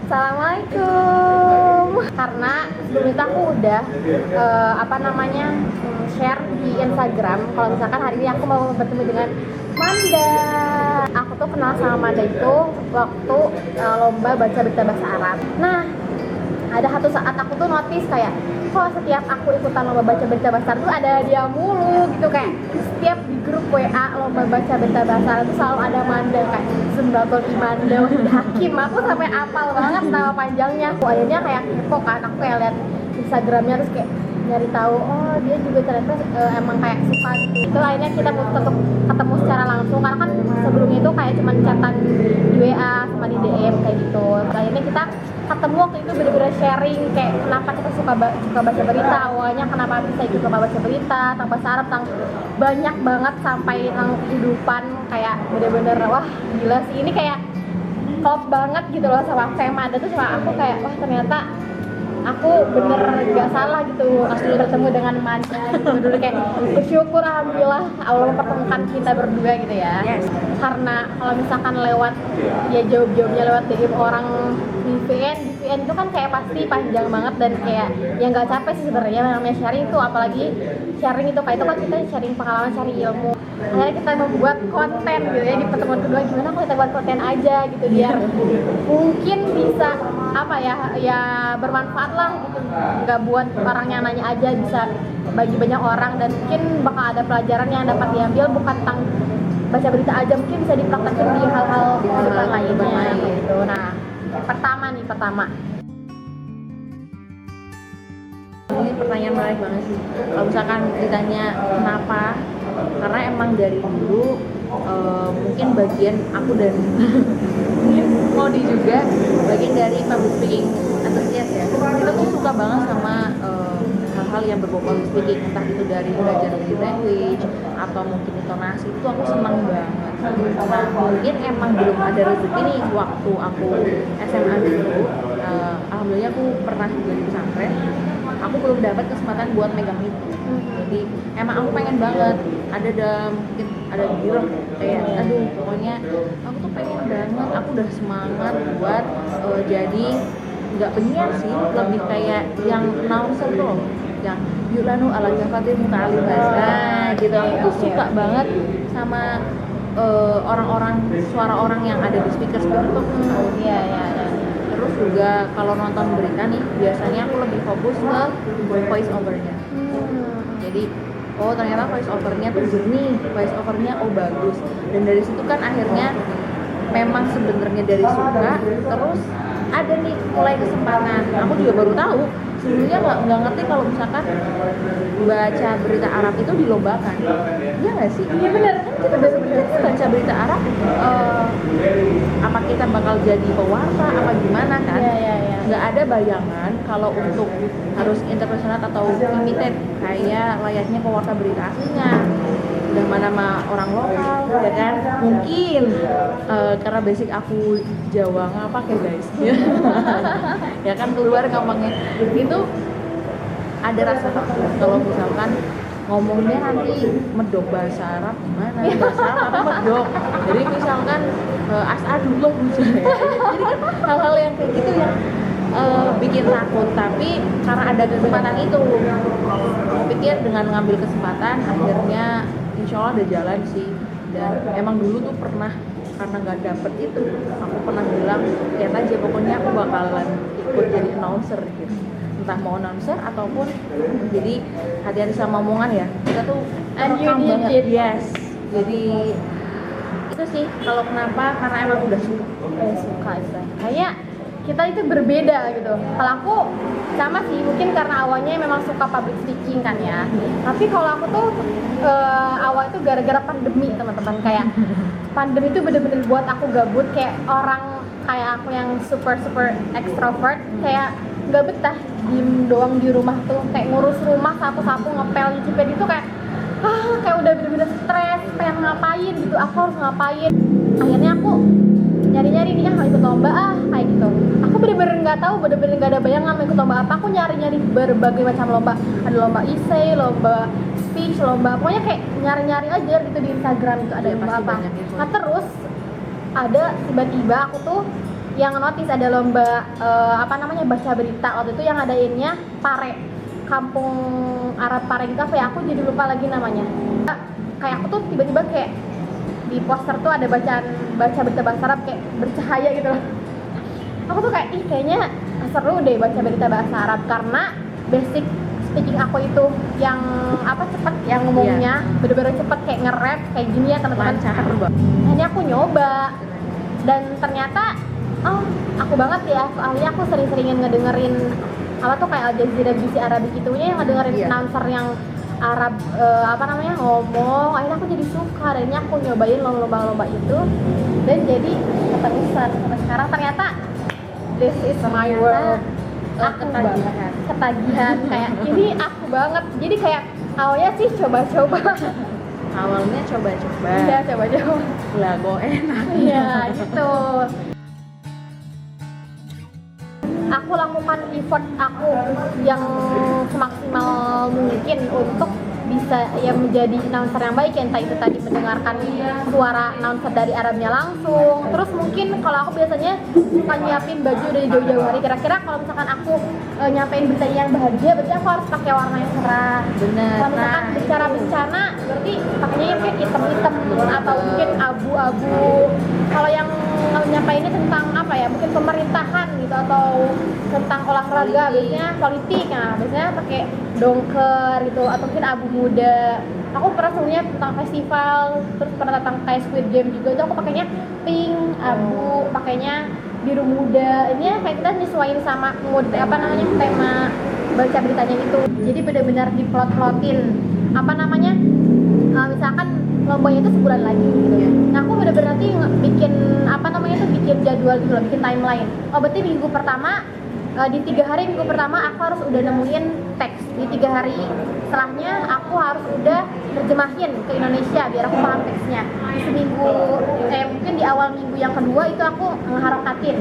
Assalamualaikum. Karena sebelum itu aku udah share di Instagram kalau misalkan hari ini aku mau bertemu dengan Manda. Aku tuh kenal sama Manda itu waktu lomba baca berita bahasa Arab. Nah, ada satu saat aku tuh notice kayak kok setiap aku ikutan lomba baca berita bahasa Arab tuh ada dia mulu gitu, kayak setiap di grup WA lomba baca berita bahasa Arab tuh selalu ada Manda, kayak Sundatul Imanda Wahid Hakim. Aku sampai apal banget nama panjangnya. Aku akhirnya kayak kepo kan, aku kayak lihat Instagramnya terus kayak nyari tahu, oh dia juga ternyata emang kayak suka gitu. Itu akhirnya kita tetap ketemu secara langsung karena kan sebelumnya itu kayak cuman chatan di WA sama di DM kayak gitu. Akhirnya kita ketemu waktu itu bener-bener sharing kayak kenapa kita suka baca berita, awalnya kenapa bisa ikut lomba baca berita tentang bahasa Arab, tentang banyak banget sampai tentang kehidupan, kayak bener-bener wah gila sih, ini kayak klop banget gitu loh sama tema ada tuh sama aku, kayak wah ternyata aku bener gak salah gitu pas dulu bertemu dengan Manda gitu. Dulu kayak bersyukur alhamdulillah Allah mempertemukan kita berdua gitu ya. Yes. Karena kalau misalkan lewat ya jawab-jawabnya lewat DM orang di VN itu kan kayak pasti panjang banget dan kayak yang gak capek sih sebenarnya namanya sharing itu, apalagi sharing itu kayak itu kan kita sharing pengalaman, sharing ilmu. Akhirnya kita membuat konten gitu ya di pertemuan kedua, gimana kalau kita buat konten aja gitu biar mungkin bisa ya bermanfaat lah gitu, nggak buat orang yang nanya aja, bisa bagi banyak orang dan mungkin bakal ada pelajaran yang dapat diambil bukan tentang baca berita aja, mungkin bisa dipraktekkan di hal-hal kehidupan lainnya gitu. Nah, pertama ini pertanyaan menarik banget sih. Kalau misalkan ditanya kenapa, karena emang dari dulu mungkin bagian aku dan mungkin Modi juga bagian dari public speaking antusias ya. Kita tuh suka banget sama hal-hal yang berbau public speaking, entah itu dari belajar body language atau mungkin intonasi, itu aku senang banget. Nah, mungkin emang belum ada rezeki nih waktu aku SMA dulu. Alhamdulillah aku pernah jadi pesantren, aku belum dapat kesempatan buat megang itu. Jadi emang aku pengen banget mungkin ada bilang kayak aduh pokoknya aku tuh pengen banget, aku udah semangat buat jadi nggak penyiar sih, lebih kayak yang announcer tuh loh, yang yulanu ala jafatin muta'alimas. Nah gitu, aku tuh suka banget sama orang-orang, suara orang yang ada di speaker tuh. ya. Terus juga kalau nonton berita nih, biasanya aku lebih fokus ke voice overnya. Jadi ternyata voice overnya tuh jernih, voice overnya bagus. Dan dari situ kan akhirnya memang sebenarnya dari suka, terus ada nih mulai kesempatan. Aku juga baru tahu, sebelumnya nggak ngerti kalau misalkan baca berita Arab itu dilombakan. Iya nggak sih? Iya benar. Kita baca berita Arab, apa kita bakal jadi pewarta apa gimana kan? Iya. Nggak ada bayangan kalau untuk harus internasional atau limited kayak layaknya pewarta berita aslinya. Udah mana sama orang lokal ya kan, mungkin karena basic aku Jawa ngapa kayak guys ya kan, keluar ngomongnya itu ada rasa takut kalau misalkan ngomongnya nanti medok bahasa Arab gimana, bahasa Arab apa medok, jadi misalkan as'adullah misalnya ya. Jadi kan hal-hal yang kayak gitu yang bikin takut, tapi karena ada kesempatan itu, aku pikir dengan ngambil kesempatan akhirnya insya Allah ada jalan sih. Dan emang dulu tuh pernah, karena nggak dapet itu, aku pernah bilang lihat aja pokoknya aku bakalan ikut jadi announcer gitu, entah mau announcer ataupun jadi hati-hati sama omongan ya, kita tuh rekam banget. Yes, jadi itu sih kalau kenapa, karena emang udah suka Kayak kita itu berbeda gitu. Kalau aku sama sih, mungkin karena awalnya memang suka public speaking kan ya. Tapi kalau aku tuh awal itu gara-gara pandemi teman-teman, kayak pandemi itu bener-bener buat aku gabut, kayak orang kayak aku yang super extrovert kayak nggak betah diem doang di rumah tuh, kayak ngurus rumah sapu-sapu ngepel nyicipin itu kayak kayak udah bener-bener stres, pengen ngapain gitu, aku harus ngapain. Akhirnya aku nyari-nyari nih ikut lomba kayak gitu. Aku bener-bener nggak tahu, bener-bener nggak ada bayangan mau ikut lomba apa. Aku nyari-nyari berbagai macam lomba, ada lomba essay, lomba speech, lomba pokoknya kayak nyari-nyari aja gitu di Instagram itu ada lomba apa. Nah terus ada tiba-tiba aku tuh yang notice ada lomba baca berita waktu itu yang ngadainnya Pare, kampung Arab Pare gitu apa ya, aku jadi lupa lagi namanya. Kayak aku tuh tiba-tiba kayak di poster tuh ada baca berita bahasa Arab kayak bercahaya gitu loh. Aku tuh kayak kayaknya seru deh baca berita bahasa Arab karena basic speaking aku itu yang cepet, yang ngomongnya bener-bener cepet kayak nge-rap kayak gini ya teman-teman. Hanya aku nyoba dan ternyata aku banget ya, soalnya aku sering-seringin ngedengerin kayak Al Jazeera BBC Arabic gitunya yang ngedengerin announcer yang Arab ngomong, akhirnya aku jadi suka dan ini aku nyobain lomba-lomba itu dan jadi keterusan sampai sekarang. Ternyata this is my world. Aku ketagihan kayak ini aku banget, jadi kayak awalnya sih coba-coba. Awalnya coba-coba. Iya, coba-coba. Lah kok enak. Iya, gitu. Aku lakukan effort aku yang semaksimal mungkin untuk bisa menjadi announcer yang baik, entah itu tadi mendengarkan suara announcer dari Arabnya langsung. Terus mungkin kalau aku biasanya suka nyiapin baju dari jauh-jauh hari, kira-kira kalau misalkan aku nyampein berita yang bahagia berarti aku harus pakai warna yang cerah. Bener. Kalau misalkan bicara bencana berarti pakainya yang kayak hitam-hitam atau mungkin abu-abu. Kalau yang nyampainnya tentang mungkin pemerintahan gitu atau tentang olahraga, biasanya politik, biasanya pakai dongker gitu atau mungkin abu muda. Aku pernah sebelumnya tentang festival, terus pernah tentang kayak Squid Game juga, itu aku pakainya pink, abu, pakainya biru muda. Ini kayak kita nyesuaiin sama mood tema baca beritanya itu. Jadi benar-benar diplot-plotin misalkan lombanya itu sebulan lagi gitu. Nah, aku bener-bener nanti bikin jadwal gitu loh, bikin timeline. Berarti minggu pertama di 3 hari minggu pertama aku harus udah nemuin teks. Di 3 hari setelahnya aku harus udah terjemahin ke Indonesia biar aku paham teksnya. Di seminggu mungkin di awal minggu yang kedua itu aku ngeharakatin.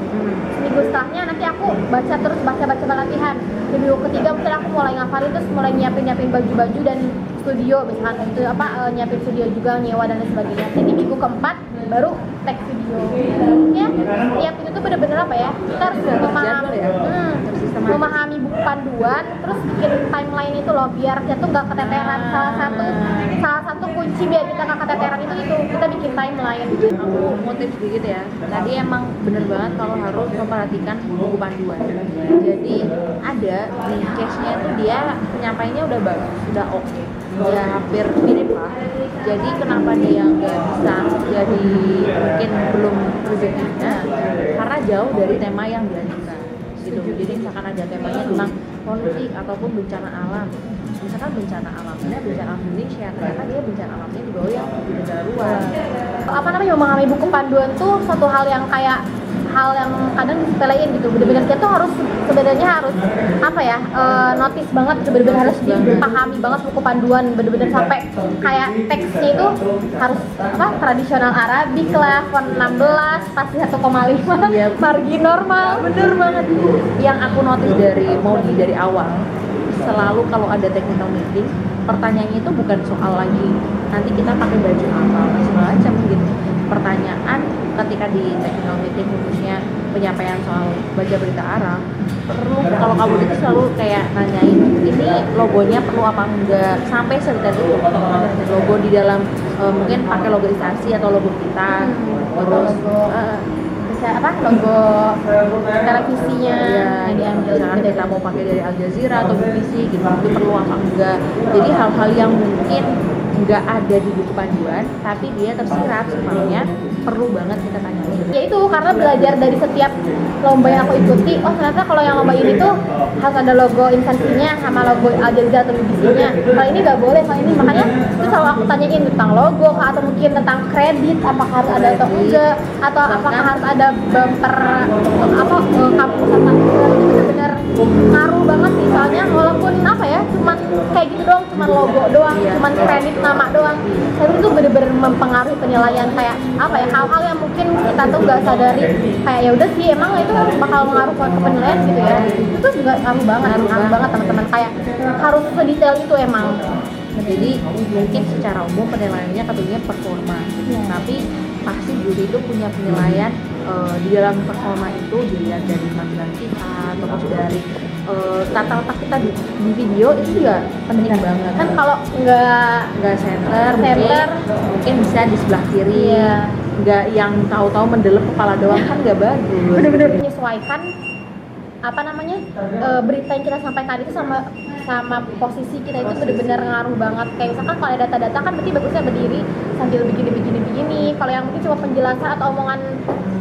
Seminggu setelahnya nanti aku baca latihan. Di minggu ketiga mungkin aku mulai ngafalin, terus mulai nyiapin baju-baju dan studio, misalkan itu nyiapin studio juga, nyewa dan lain sebagainya. Jadi di minggu keempat baru tag video. Ya, tiap itu tuh bener-bener kita harus memahami buku panduan, terus bikin timeline itu loh biar kita tuh nggak keteteran. Salah satu kunci biar kita nggak keteteran itu kita bikin timeline. Aku motif sedikit ya. Tadi emang bener banget kalau harus memperhatikan buku panduan. Jadi ada di case-nya itu dia penyampaiannya udah bagus, udah oke. Ya hampir mirip lah. Jadi kenapa dia nggak bisa jadi mungkin belum rezekinya karena jauh dari tema yang diajukan gitu. Jadi misalkan ada temanya tentang politik ataupun bencana alam, misalkan bencana alamnya bencana alam Indonesia, ternyata dia bencana alamnya di bawah yang di negara luar. Memahami buku panduan tuh satu hal yang hal yang kadang disepelein gitu. Bener-bener kita tuh harus notice banget, bener-bener harus dipahami banget buku panduan, bener-bener sampai kayak teksnya itu harus tradisional Arabik lah, font 16 pasti 1,5 margin normal. Bener banget. Yang aku notice dari awal selalu kalau ada technical meeting, pertanyaannya itu bukan soal lagi nanti kita pakai baju apa macam gitu. Pertanyaan ketika di technical meeting khususnya penyampaian soal baca berita Arab, kalau kamu itu selalu kayak nanyain ini logonya perlu apa enggak, sampai sedetail itu logo di dalam mungkin pakai logo instansi atau logo kita, terus logo televisinya yang diambil, misalkan kita mau pakai dari Al Jazeera atau BBC gitu, itu perlu apa enggak. Jadi hal-hal yang mungkin nggak ada di buku panduan tapi dia tersirat semuanya perlu banget kita tanyain. Ya itu karena belajar dari setiap lomba yang aku ikuti, ternyata kalau yang lomba ini tuh harus ada logo instansinya sama logo Al Jazeera atau BBC-nya. Kalau ini nggak boleh, kalau ini makanya itu selalu aku tanyain tentang logo atau mungkin tentang kredit, apakah harus ada atau enggak, atau apakah harus ada bumper kampus atau enggak. Itu benar-benar ngaruh banget sih, soalnya walaupun cuman kayak gitu doang, cuman logo doang, cuman kredit nama doang, tapi itu benar-benar mempengaruhi penilaian kayak hal-hal yang mungkin kita tuh nggak sadari, kayak ya udah sih emang itu bakal mengaruh ke penilaian gitu ya. Itu juga ngaruh banget teman-teman, kayak harus sedetail itu emang. Jadi mungkin secara umum penilaiannya tentunya performa, tapi pasti juri itu punya penilaian di dalam persona itu dilihat dari penampilan kita, terus dari tata letak kita di video itu juga penting banget. Kan kalau nggak center, center mungkin bisa di sebelah kiri. Iya. Nggak yang tahu-tahu mendelep kepala doang kan nggak bagus. bener-bener menyesuaikan apa namanya berita yang kita sampaikan itu sama posisi kita itu benar-benar ngaruh banget. Kayak misalkan kalau ada data-data kan berarti bagusnya berdiri sambil begini. Kalau yang mungkin cuma penjelasan atau omongan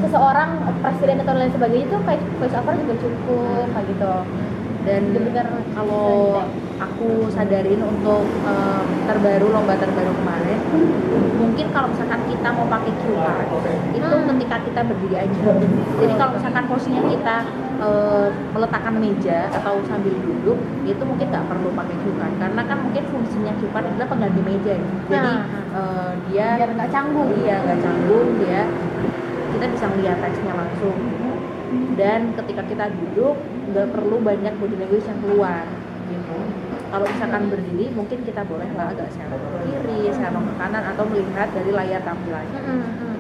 seseorang presiden atau lain sebagainya itu kayak voice over juga cukup kayak gitu. Dan benar kalau aku sadarin untuk lomba terbaru kemarin, mungkin kalau misalkan kita mau pakai QR itu ketika kita berdiri aja. Jadi kalau misalkan posisinya kita meletakkan meja atau sambil duduk, itu mungkin nggak perlu pakai QR karena kan mungkin fungsinya QR adalah pengganti meja ya. Jadi dia biar nggak canggung. Iya, nggak canggung, dia kita bisa melihat teksnya langsung. Dan ketika kita duduk nggak perlu banyak body language yang keluar gitu. Kalau misalkan berdiri mungkin kita boleh lah agak serong ke kiri, serong ke kanan atau melihat dari layar tampilannya.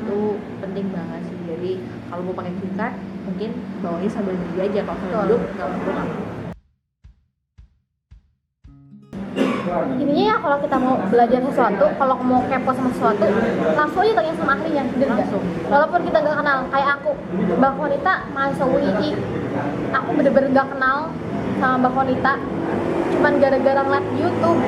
Itu penting banget sih. Jadi kalau mau pakai QR mungkin bawahnya sambil berdiri aja, kalau sambil duduk nggak perlu. Intinya ya kalau kita mau belajar sesuatu, kalau mau kepo sama sesuatu, langsung aja tanya sama ahlinya, bener nggak? Walaupun kita nggak kenal, kayak aku, Mbak Konita mahasiswa UI, aku bener-bener nggak kenal sama Mbak Konita, cuman gara-gara ngeliat YouTube,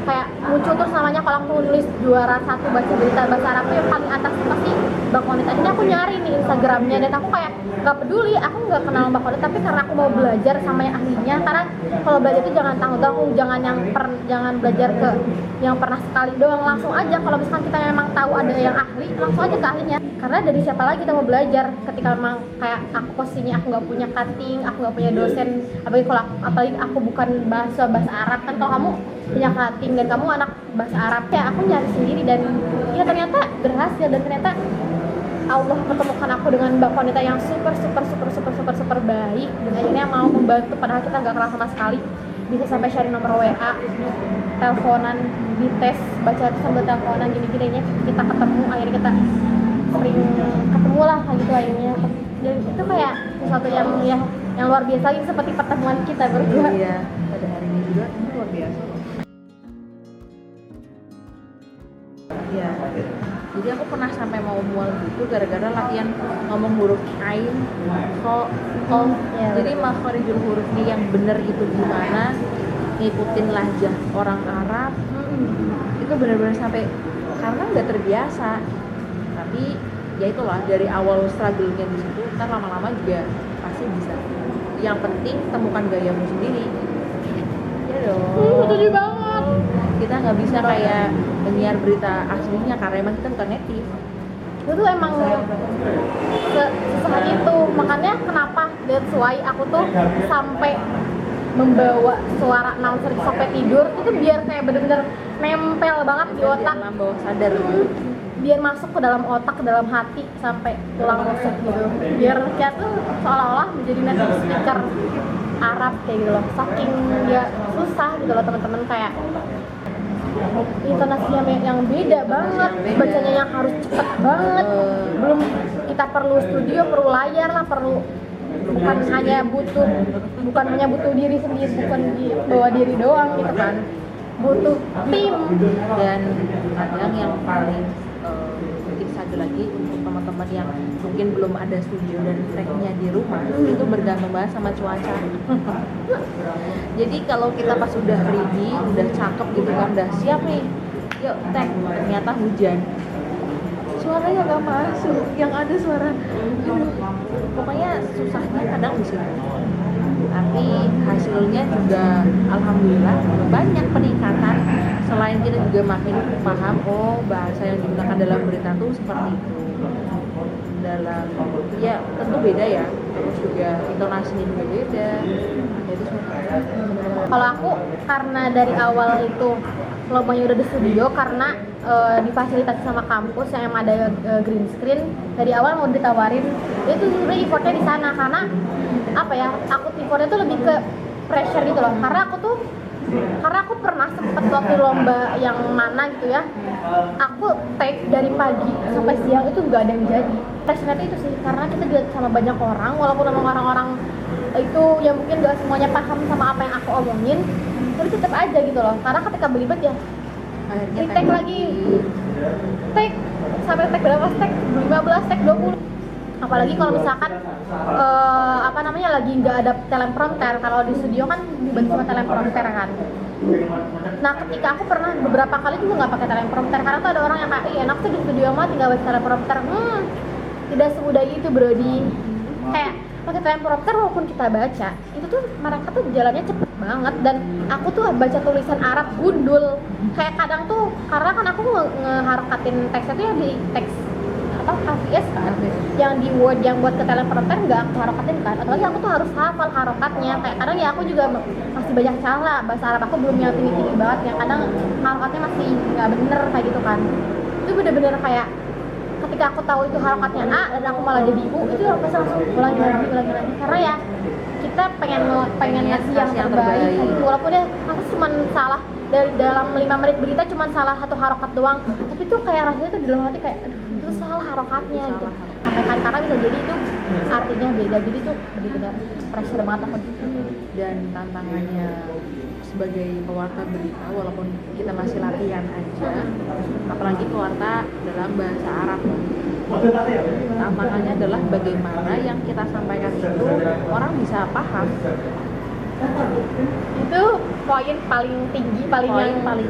kayak muncul terus namanya kalau aku nulis juara 1 baca berita bahasa Arab yang paling atas pasti Mbak Konita. Ini aku nyari nih Instagramnya dan aku kayak nggak peduli, aku nggak kenal Mbak Konita, tapi karena aku mau belajar sama yang ahlinya. Karena kalau belajar itu jangan tanggung-tanggung, jangan belajar ke yang pernah sekali doang, langsung aja. Kalau misalkan kita memang tahu ada yang ahli, langsung aja ke ahlinya. Karena dari siapa lagi kita mau belajar ketika memang kayak aku posisinya aku nggak punya cutting, aku nggak punya dosen, apalagi aku bukan bahasa Arab. Kan kalau kamu punya cutting dan kamu anak bahasa Arab, ya aku nyari sendiri dan ya ternyata berhasil. Dan ternyata Allah pertemukan aku dengan Mbak Konita yang super baik dan akhirnya mau membantu padahal kita nggak kenal sama sekali, bisa sampai sharing nomor WA, teleponan, dites, baca sambil teleponan gini-gininya kita ketemu, akhirnya kita sering ketemu lah kayak gitu akhirnya. Dan itu kayak sesuatu yang luar biasa lagi seperti pertemuan kita berdua. Iya, pada hari ini juga itu luar biasa. Iya. Jadi aku pernah sampai mau mual gitu gara-gara latihan ngomong huruf ain, ko, Ya, jadi makharijul hurufnya yang bener itu gimana, ngikutin lahjah orang Arab. Itu benar-benar sampai karena nggak terbiasa. Tapi ya itulah dari awal struggle-nya di situ, ntar lama-lama juga pasti bisa. Yang penting temukan gayamu sendiri. Ya dong. Setuju banget. Kita nggak bisa kayak penyiar berita aslinya karena emang kita bukan native. Itu tuh emang susah itu, makanya kenapa that's why aku tuh sampai membawa suara announcer sampai tidur itu biar kayak bener-bener nempel banget di otak, alam bawah sadar. biar masuk ke dalam otak, ke dalam hati sampai tulang rusuk gitu, biar kita tuh seolah-olah menjadi native speaker Arab kayak gitu loh. Saking dia susah gitu loh teman-teman, kayak intonasinya yang beda banget, bacanya yang harus cepet banget. Belum kita perlu studio, perlu layar lah, bukan hanya butuh diri sendiri, bukan bawa diri doang gitu kan, butuh tim. Dan kadang yang paling bikin sadar lagi untuk teman-teman yang mungkin belum ada studio dan tag-nya di rumah, itu bergantung banget sama cuaca. Jadi kalau kita pas udah ready, udah cakep gitu kan, udah siap nih, yuk tag, ternyata hujan, suaranya nggak masuk, yang ada suara pokoknya susahnya kadang di situ. Tapi hasilnya juga alhamdulillah banyak peningkatan. Selain kita juga makin paham, oh bahasa yang digunakan dalam berita tuh seperti itu. Dalam ya tentu beda ya, terus juga intonasinya juga beda. Jadi Kalau aku karena dari awal itu lombanya udah di studio, karena difasilitasi sama kampus yang emang ada green screen, dari awal mau ditawarin itu sebenarnya effortnya di sana. Karena apa ya, aku effortnya tuh lebih ke pressure gitu loh, karena aku tuh Karena aku pernah sempet waktu lomba yang mana gitu ya, aku take dari pagi sampai siang itu nggak ada yang jadi. Frustration itu sih, karena kita dilihat sama banyak orang, walaupun memang orang-orang itu yang mungkin nggak semuanya paham sama apa yang aku omongin, tapi tetap aja gitu loh. Karena ketika belibet ya, Akhirnya take lagi, take sampai take berapa take? 15, take 20. Apalagi kalau misalkan apa namanya lagi nggak ada teleprompter. Kalau di studio kan dibantu sama teleprompter kan. Nah ketika aku pernah beberapa kali juga nggak pakai teleprompter, karena tuh ada orang yang kayak enak tuh di studio mah tinggal baca teleprompter. Tidak semudah itu Brody. Kayak pakai teleprompter walaupun kita baca itu tuh mereka tuh jalannya cepet banget, dan aku tuh baca tulisan Arab gundul. Kayak kadang tuh karena kan aku ngeharokatin teksnya tuh yang di teks apa KVS kan, yang di Word yang buat ke teleprompter nggak aku harokatin kan, atau lagi aku tuh harus hafal harokatnya. Kayak kadang ya aku juga masih banyak salah, bahasa Arab aku belum yang tinggi-tinggi banget, yang kadang harokatnya masih nggak bener kayak gitu kan. Itu bener-bener kayak ketika aku tahu itu harokatnya A dan aku malah jadi U, itu aku pasti langsung ulangi lagi, karena ya kita pengen ngasih yang terbaik gitu. Walaupun ya aku cuma salah dari dalam 5 menit berita cuma salah satu harokat doang, tapi tuh kayak rasanya tuh di dalam hati kayak aduh itu salah harokatnya gitu. Sampaikan karena bisa jadi itu artinya beda, jadi tuh benar-benar pressure banget aku gitu. Dan tantangannya sebagai pewarta berita, walaupun kita masih latihan aja, apalagi pewarta dalam bahasa Arab, tantangannya adalah bagaimana yang kita sampaikan itu orang bisa paham. Itu poin paling tinggi, paling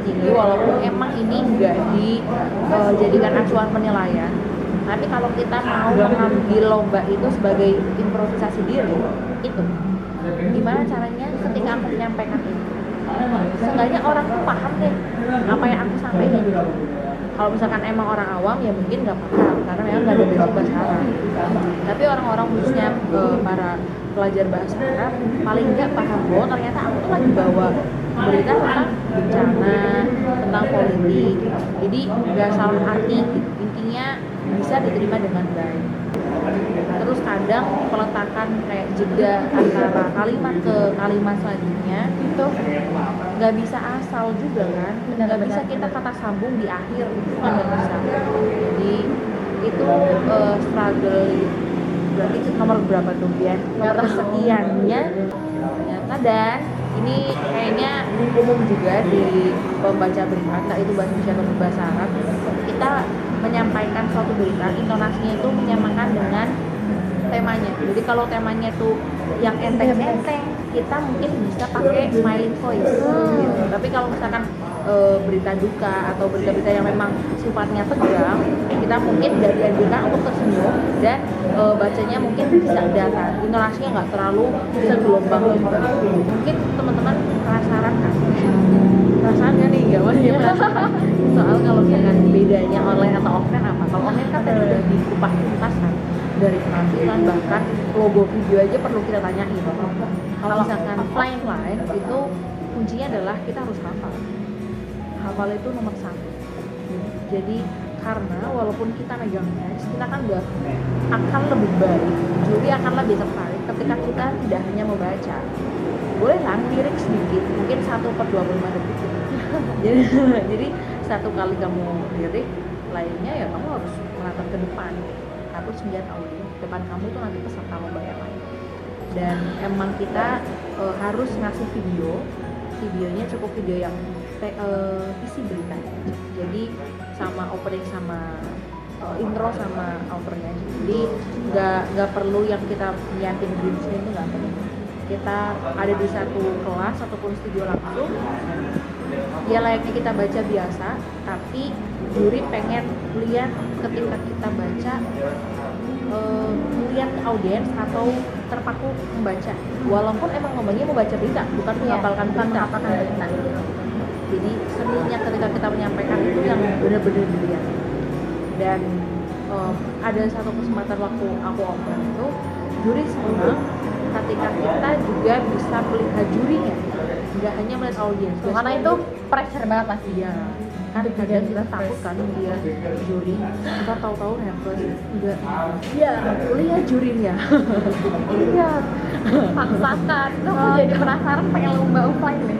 tinggi, walaupun emang ini nggak dijadikan acuan penilaian, tapi kalau kita mau mengambil lomba itu sebagai improvisasi diri, itu gimana caranya ketika aku menyampaikan itu seenggaknya orang tuh paham deh apa yang aku sampaikan. Kalau misalkan emang orang awam ya mungkin nggak paham karena memang nggak ada basic bahasa Arab, tapi orang-orang khususnya para pelajar bahasa Arab paling nggak paham bahwa ternyata aku tuh lagi bawa berita tentang bencana, tentang politik, jadi nggak salah arti, intinya bisa diterima dengan baik. Terus kadang peletakan kayak jeda antara kalimat ke kalimat selanjutnya itu nggak bisa asal juga kan, nggak bisa kita kata sambung di akhir, itu kan nggak bisa. Jadi itu struggle. Berarti nomor berapa tuh ya? Nomor sekiannya ternyata. Dan ini kayaknya umum juga di pembaca berita, entah itu bahasa Indonesia atau bahasa Arab, kita menyampaikan suatu berita, intonasinya itu menyamakan dengan temanya. Jadi kalau temanya itu yang enteng-enteng, kita mungkin bisa pakai smiling voice gitu. Tapi kalau misalkan berita duka atau berita-berita yang memang sifatnya tegang, kita mungkin tidak dianjurkan untuk tersenyum dan bacanya mungkin bisa datar, intonasinya nggak terlalu segelombang juga. Mungkin teman-teman penasaran kan? Penasaran nggak nih? Gak masih penasaran soal kalau misalkan bedanya online atau offline apa? Kalau online kan tadi udah dikupas kan, dari penampilan bahkan logo video aja perlu kita tanyain. Kalau misalkan offline itu kuncinya adalah kita harus hafal itu nomor 1. Jadi karena walaupun kita megang teks, kita kan udah akan lebih baik, juri akan lebih tertarik ketika kita tidak hanya membaca. Boleh lah lirik sedikit, mungkin 1/25 detik. jadi 1 kali kamu lirik, lainnya ya kamu harus menatap ke depan, harus melihat audio depan kamu itu nanti peserta lomba yang lain. Dan emang kita harus ngasih videonya cukup video yang isi berita, jadi sama opening sama intro sama outronya. Jadi nggak perlu yang kita nyiapin green screen, itu nggak perlu. Kita ada di satu kelas ataupun studio langsung, ya layaknya kita baca biasa, tapi juri pengen lihat ketika kita baca, melihat audiens atau terpaku membaca, walaupun emang ngomongnya mau baca berita, bukan menghafalkan berita. Jadi seninya ketika kita menyampaikan itu yang benar-benar dilihat. Dan ada satu kesempatan waktu aku open itu, juri senang ketika kita juga bisa melihat jurinya, nggak hanya melihat audiens. Karena itu pressure banget pasti. Iya, kan kadang kita takut kan dia juri, kita tahu-tahu nervous, enggak, iya lihat jurinya. Iya, paksakan. Itu aku jadi penasaran pengen lomba offline nih.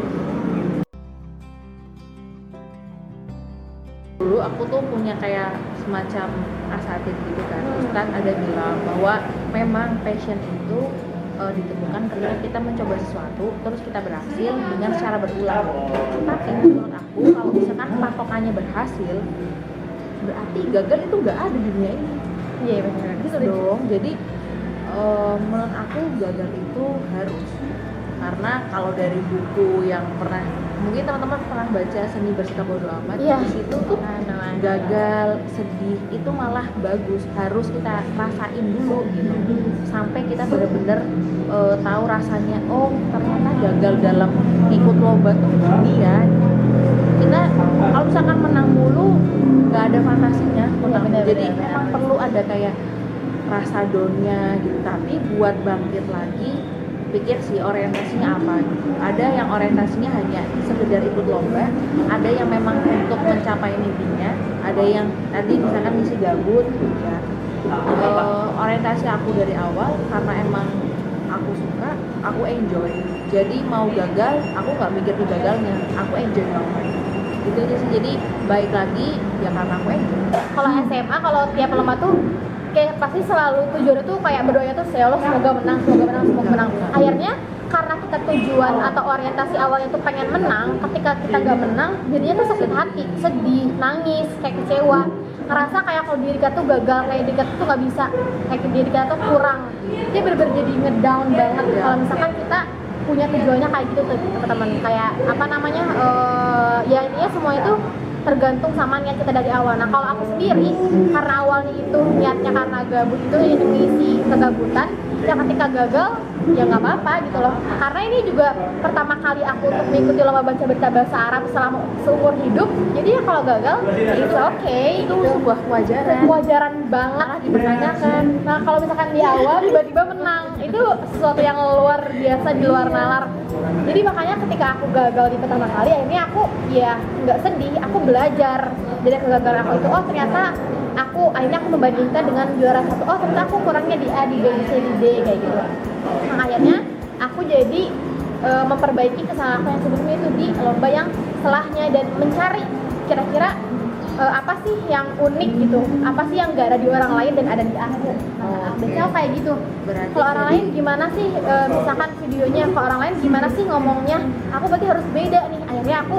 dulu aku tuh punya kayak semacam asatid gitu kan. Ustaz ada bilang bahwa memang passion itu ditemukan ketika kita mencoba sesuatu terus kita berhasil dengan cara berulang. Tapi menurut aku kalau misalkan patokannya berhasil, berarti gagal itu nggak ada di dunia ini. Iya benar. Gitu dong. Jadi menurut aku gagal itu harus, karena kalau dari buku yang pernah mungkin teman-teman pernah baca Seni Bersikap Bodo Amat, Iya. di situ tuh gagal, sedih itu malah bagus, harus kita rasain dulu gitu sampai kita benar-benar tahu rasanya, oh ternyata gagal dalam ikut lomba tuh gini ya. Kita kalau misalkan menang mulu nggak ada fantasinya menang. benar, Jadi benar. memang perlu ada kayak rasa down-nya gitu, tapi buat bangkit lagi pikir sih orientasinya apa gitu. Ada yang orientasinya hanya sekedar ikut lomba, ada yang memang untuk mencapai mimpinya, ada yang tadi misalkan misi gabut ya. Orientasi aku dari awal karena emang aku suka, aku enjoy, jadi mau gagal aku nggak mikir di gagalnya, aku enjoy banget gitu aja sih. Jadi baik lagi ya karena aku enjoy. Kalau SMA kalau tiap lomba tuh kayak pasti selalu tujuannya tuh kayak berdoa tuh ya Allah semoga menang, semoga menang, semoga menang. Akhirnya karena kita tujuan atau orientasi awalnya tuh pengen menang, ketika kita gak menang jadinya tuh sakit hati, sedih, nangis, kayak kecewa, ngerasa kayak kalau diri kita tuh gagal, kayak diri kita tuh gak bisa, kayak diri kita tuh kurang. Dia bener-bener jadi ngedown banget kalau misalkan kita punya tujuannya kayak gitu tuh teman-teman. Kayak apa namanya, ya intinya semuanya tuh tergantung sama niat kita dari awal. Nah kalau aku sendiri karena awalnya itu niatnya karena gabut itu ingin mengisi kegabutan, ya ketika gagal ya nggak apa-apa gitu loh. Karena ini juga pertama kali aku untuk mengikuti lomba baca berita bahasa Arab selama seumur hidup. Jadi ya kalau gagal it's okay, Itu gitu. sebuah kewajaran. Kewajaran banget dipertanyakan. Nah kalau misalkan di awal tiba-tiba menang, itu sesuatu yang luar biasa, di luar nalar. Jadi makanya ketika aku gagal di pertama kali, akhirnya aku ya nggak sedih, aku belajar dari kegagalan aku itu. Oh ternyata akhirnya aku membandingkan dengan juara satu. Oh ternyata aku kurangnya di A, di B, di C, di D kayak gitu. Nah akhirnya aku jadi memperbaiki kesalahan aku yang sebelumnya itu di lomba yang setelahnya dan mencari kira-kira apa sih yang unik gitu, apa sih yang gak ada di orang lain dan ada di aku. Nah, biasanya aku kayak gitu. Berarti Kalau orang lain gimana sih, misalkan videonya ke orang lain gimana sih ngomongnya, aku berarti harus beda nih. Akhirnya aku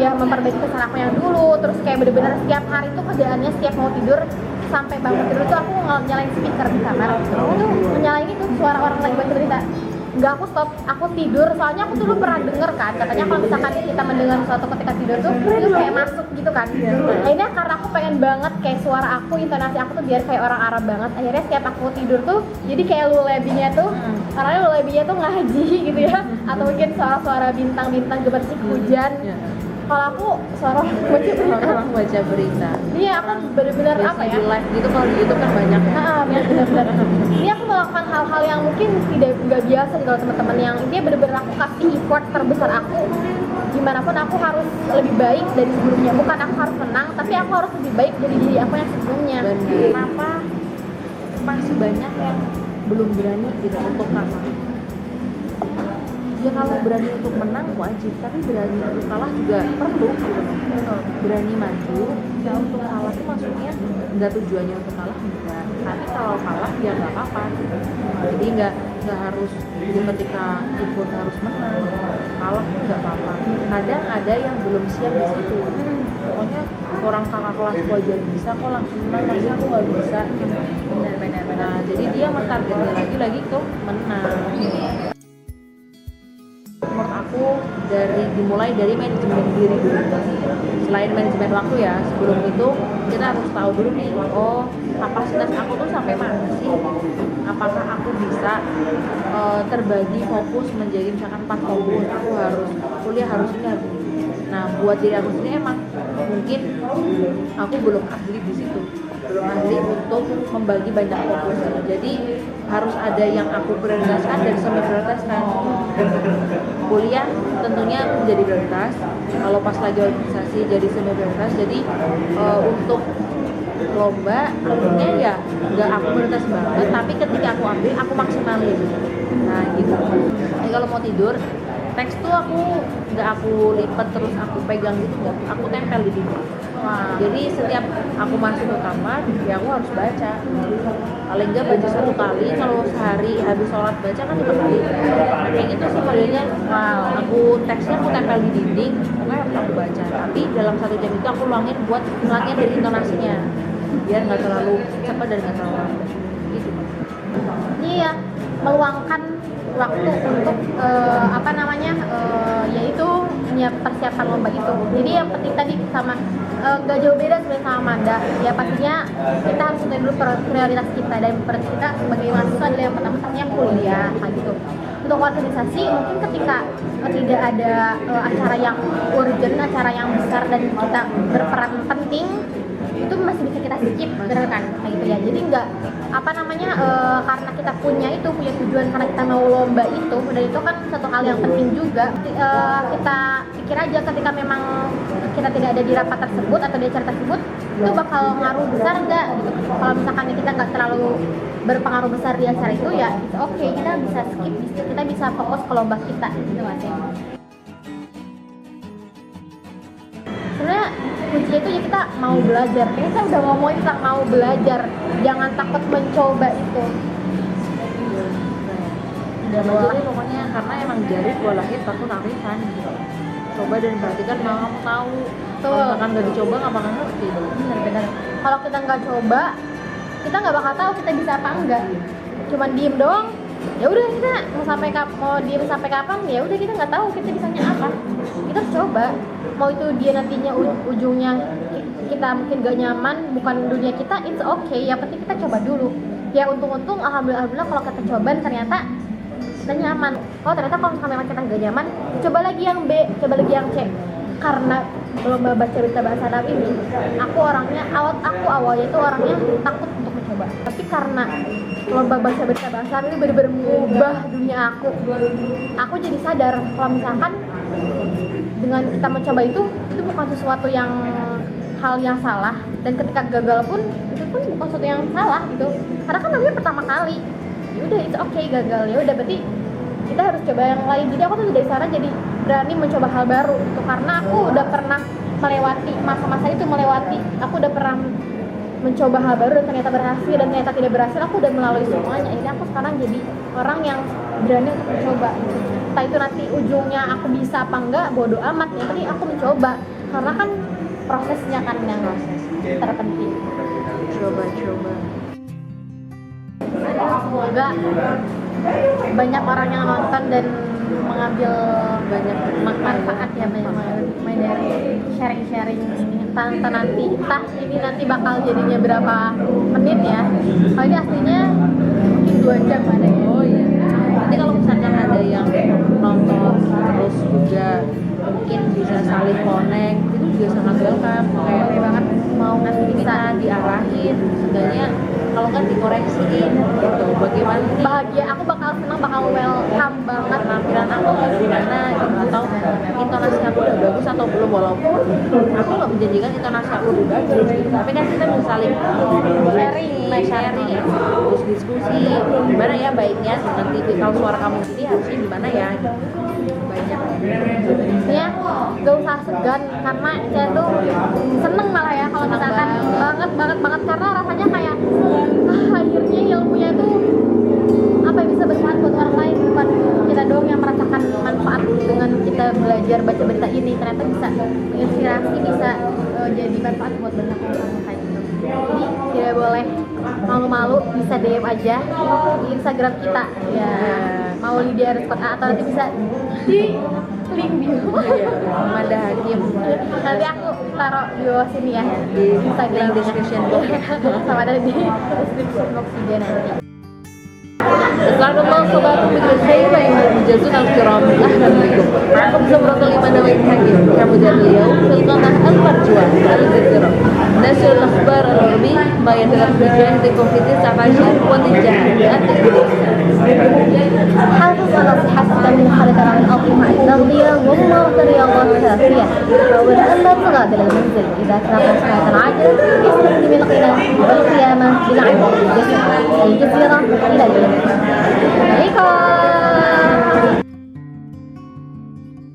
ya memperbaiki kesalahan aku yang dulu, terus kayak bener-bener setiap hari tuh kerjaannya setiap mau tidur sampai bangun tidur tuh aku nyalain speaker di kamar. Aku tuh nyalain itu suara orang lagi baca berita. Enggak, aku stop, aku tidur. Soalnya aku dulu pernah denger kan, katanya kalau misalkan kita mendengar sesuatu ketika tidur tuh itu kayak masuk gitu kan. Akhirnya karena aku pengen banget kayak suara aku, intonasi aku tuh biar kayak orang Arab banget. Akhirnya setiap aku tidur tuh jadi kayak lullaby-nya tuh, orangnya lullaby-nya tuh ngaji gitu ya. Atau mungkin suara-suara bintang-bintang gemersik hujan. Kalau aku suara orang baca berita. iya, aku bener-bener apa ya, di live gitu, kalau di YouTube kan banyak ya. bener-bener ini aku melakukan hal-hal yang mungkin nggak biasa gitu loh teman-teman, yang dia bener-bener aku kasih effort terbesar aku. Gimana pun aku harus lebih baik dari sebelumnya, bukan aku harus menang tapi aku harus lebih baik dari diri aku yang sebelumnya. Dan kenapa masih banyak yang belum berani gitu untuk kalah? Ya kalau berani untuk menang wajib, tapi berani untuk kalah juga perlu gitu. Berani maju, ya untuk kalah itu maksudnya nggak tujuannya untuk kalah enggak, tapi kalau kalah ya nggak apa-apa gitu. Jadi nggak harus ketika ikut harus menang, kalah tuh nggak apa-apa. Kadang ada yang belum siap di situ, pokoknya orang kakak kelasku aja bisa kok langsung menang, masih aku nggak bisa. Benar. Jadi dia mentargetnya lagi ke menang. Menurut aku dimulai dari manajemen diri dulu. Selain manajemen waktu ya, sebelum itu kita harus tahu dulu nih, oh kapasitas aku tuh sampai mana sih? Apakah aku bisa terbagi fokus menjadi misalkan 4 fokus, aku harus kuliah harus ini harus ini. Nah buat diri aku sendiri emang mungkin aku belum ahli di situ, belum ahli untuk membagi banyak fokus. Jadi harus ada yang aku prioritaskan dan semi prioritaskan. Kuliah tentunya menjadi prioritas, kalau pas lagi organisasi jadi semi prioritas. Jadi untuk lomba tentunya ya nggak aku prioritas banget, tapi ketika aku ambil aku maksimalin. Nah gitu. Jadi kalau mau tidur, teks tuh nggak aku lipat terus aku pegang gitu, nggak, aku tempel di tidur. Jadi setiap aku masuk ke kamar ya aku harus baca, paling nggak baca 1 kali, kalau sehari habis sholat baca kan 5 kali. Nah, kayak gitu sih modelnya. Aku teksnya aku tempel di dinding, pokoknya aku baca, tapi dalam 1 jam itu aku luangin buat latihan dari intonasinya biar nggak terlalu cepat dan nggak terlalu lambat gitu. Iya, meluangkan waktu untuk yaitu persiapan lomba itu. Jadi yang penting tadi sama gak jauh beda sebenarnya sama Manda. Ya pastinya kita harus tentuin dulu prioritas kita, dan prioritas kita sebagai mahasiswa adalah yang pertama-tama kuliah kayak gitu. Untuk organisasi mungkin ketika tidak ada acara yang urgent, acara yang besar dan kita berperan penting, itu masih bisa kita skip, bener kan, kayak gitu ya. Jadi nggak karena kita punya tujuan karena kita mau lomba itu, dan itu kan satu hal yang penting juga. Kita pikir aja ketika memang kita tidak ada di rapat tersebut atau di acara tersebut, itu bakal ngaruh besar nggak gitu. Kalau misalkan kita nggak terlalu berpengaruh besar di acara itu, ya oke, kita bisa skip, kita bisa fokus ke lomba kita gitu aja. Sebenarnya kuncinya itu ya kita mau belajar. Ini saya udah ngomongin tentang mau belajar, jangan takut mencoba itu. Udah belajar deh pokoknya, karena emang jari gua lahir takut arifan gitu. Coba dan perhatikan, mau kamu tahu. Kalau misalkan nggak dicoba nggak bakal ngerti. Benar-benar. Kalau kita nggak coba, kita nggak bakal tahu kita bisa apa enggak. Cuman diem doang, ya udah kita mau diem sampai kapan, ya udah kita nggak tahu kita bisanya apa. Kita harus coba. Mau itu dia nantinya ujungnya kita mungkin gak nyaman, bukan dunia kita, it's okay. Yang penting kita coba dulu. Ya untung-untung alhamdulillah kalau kita coba ternyata kita nyaman. Ternyata kalau memang kita gak nyaman, coba lagi yang B, coba lagi yang C. Karena lomba baca berita bahasa Arab ini, aku awalnya itu orangnya takut untuk mencoba. Tapi karena lomba baca berita bahasa Arab ini benar-benar mengubah dunia aku. Aku jadi sadar kalau misalkan dengan kita mencoba itu bukan sesuatu yang hal yang salah, dan ketika gagal pun itu pun bukan sesuatu yang salah gitu, karena kan namanya pertama kali. Ya udah, it's okay gagal, ya udah berarti kita harus coba yang lain. Jadi aku tuh dari sana jadi berani mencoba hal baru gitu, karena aku udah pernah melewati masa-masa itu, aku udah pernah mencoba hal baru dan ternyata berhasil, dan ternyata tidak berhasil. Aku udah melalui semuanya. Ini aku sekarang jadi orang yang berani untuk mencoba gitu. Entah itu nanti ujungnya aku bisa apa enggak, bodo amat, yang penting aku mencoba, karena kan prosesnya kan yang terpenting. Coba. Semoga banyak orang yang nonton dan mengambil banyak manfaat ya, banyak dari sharing ini. Entah ini nanti bakal jadinya berapa menit ya. Kalau ini aslinya mungkin 2 jam ada ya. Oh iya. Nanti kalau misalkan ada yang nonton terus juga mungkin bisa saling connect, itu juga sangat welcome. Kayak banget mau bisa diarahin, sebenarnya kalau kan dikoreksiin gitu. Bagaimana nih? Bahagia, aku bakal senang, bakal welcome banget. Penampilan aku gimana gitu, atau intonasi aku udah bagus atau belum, walaupun aku nggak menjanjikan intonasi aku udah bagus gitu. Tapi kan kita bisa saling sharing, terus diskusi gimana ya baiknya dengan tipikal suara kamu ini harusnya gimana ya gitu. Banyak ya, gak usah segan, karena saya tuh seneng malah ya kalau misalkan banget karena rasanya kayak akhirnya ilmunya tuh bisa bermanfaat buat orang lain, bukan kita doang yang merasakan manfaat dengan kita belajar baca berita ini. Ternyata bisa menginspirasi, bisa jadi manfaat buat banyak orang kayak gitu. Jadi tidak boleh malu-malu, bisa DM aja di Instagram kita ya, mau Lydia_A, atau nanti bisa di link bio Manda Hakim. Nanti aku taruh di bawah sini ya, di Instagram description box sama ada di description box juga nanti. أسعد الله صباحكم بكل خير أيها المجازون الكرام، أهلا بكم. معكم زمرة الإيمانوي الحكيم كمدير اليوم في القناة المرجوة الجزيرة، نشر الأخبار العربي ما يتلقى عندكم في 19 والاتجاهات التكنولوجية. حافظ على صحتك من خلال الأطعمة التغذية وممارسة الرياضة الكافية. حاول ألا تغادر المنزل إذا كانت مسألة عاجلة استخدم القيام بالعمل بالجسم. الجزيرة إلى الليل. Assalamualaikum.